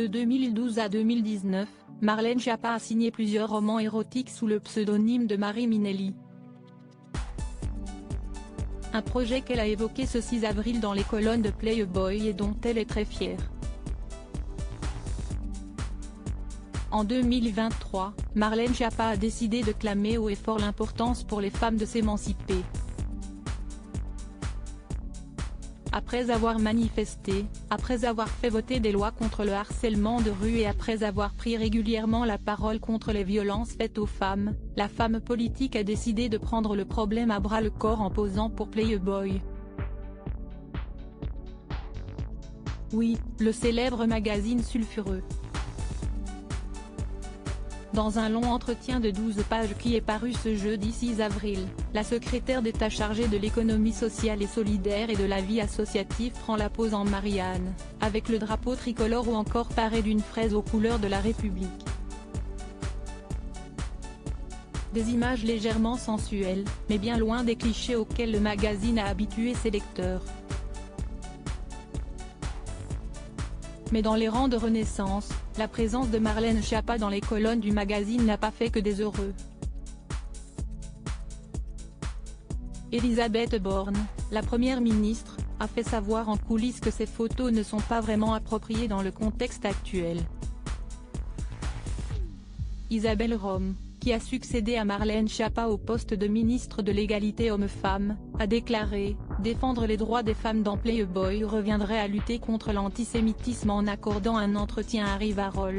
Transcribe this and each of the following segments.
De 2012 à 2019, Marlène Schiappa a signé plusieurs romans érotiques sous le pseudonyme de Marie Minelli. Un projet qu'elle a évoqué ce 6 avril dans les colonnes de Playboy et dont elle est très fière. En 2023, Marlène Schiappa a décidé de clamer haut et fort l'importance pour les femmes de s'émanciper. Après avoir manifesté, après avoir fait voter des lois contre le harcèlement de rue et après avoir pris régulièrement la parole contre les violences faites aux femmes, la femme politique a décidé de prendre le problème à bras-le-corps en posant pour Playboy. Oui, le célèbre magazine sulfureux. Dans un long entretien de 12 pages qui est paru ce jeudi 6 avril, la secrétaire d'État chargée de l'économie sociale et solidaire et de la vie associative prend la pose en Marianne, avec le drapeau tricolore ou encore parée d'une fraise aux couleurs de la République. Des images légèrement sensuelles, mais bien loin des clichés auxquels le magazine a habitué ses lecteurs. Mais dans les rangs de Renaissance, la présence de Marlène Schiappa dans les colonnes du magazine n'a pas fait que des heureux. Elisabeth Borne, la première ministre, a fait savoir en coulisses que ces photos ne sont pas vraiment appropriées dans le contexte actuel. Isabelle Rome, qui a succédé à Marlène Schiappa au poste de ministre de l'égalité hommes-femmes, a déclaré « Défendre les droits des femmes dans Playboy reviendrait à lutter contre l'antisémitisme » en accordant un entretien à Rivarol.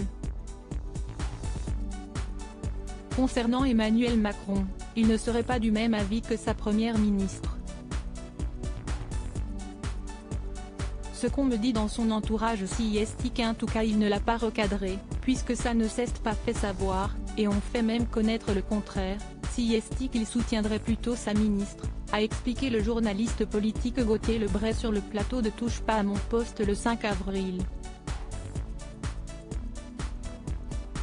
Concernant Emmanuel Macron, il ne serait pas du même avis que sa première ministre. Ce qu'on me dit dans son entourage si est qu'en tout cas il ne l'a pas recadré, puisque ça ne s'est pas fait savoir, et on fait même connaître le contraire, si est qu'il soutiendrait plutôt sa ministre, a expliqué le journaliste politique Gauthier Lebray sur le plateau de Touche pas à mon poste le 5 avril.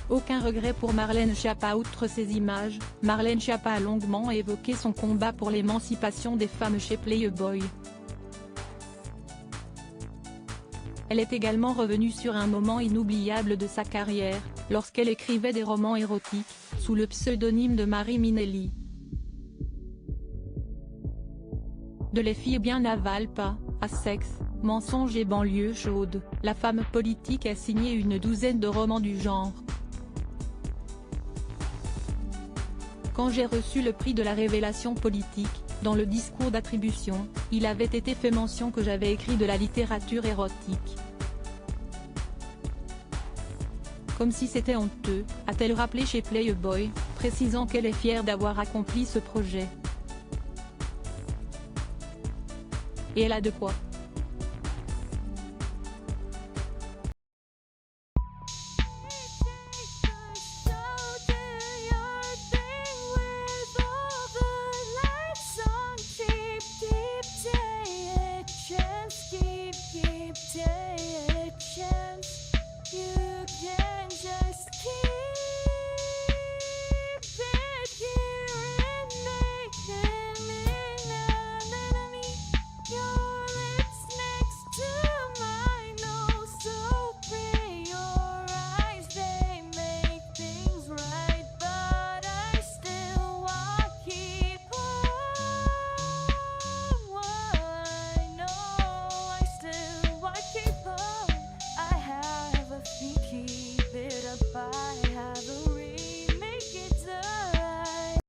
Aucun regret pour Marlène Schiappa. Outre ces images, Marlène Schiappa a longuement évoqué son combat pour l'émancipation des femmes chez Playboy. Elle est également revenue sur un moment inoubliable de sa carrière, lorsqu'elle écrivait des romans érotiques, sous le pseudonyme de Marie Minelli. De les filles bien n'avalent pas, à sexe, mensonges et banlieue chaude, la femme politique a signé une douzaine de romans du genre. Quand j'ai reçu le prix de la révélation politique, dans le discours d'attribution, il avait été fait mention que j'avais écrit de la littérature érotique. Comme si c'était honteux, a-t-elle rappelé chez Playboy, précisant qu'elle est fière d'avoir accompli ce projet. Et elle a de quoi.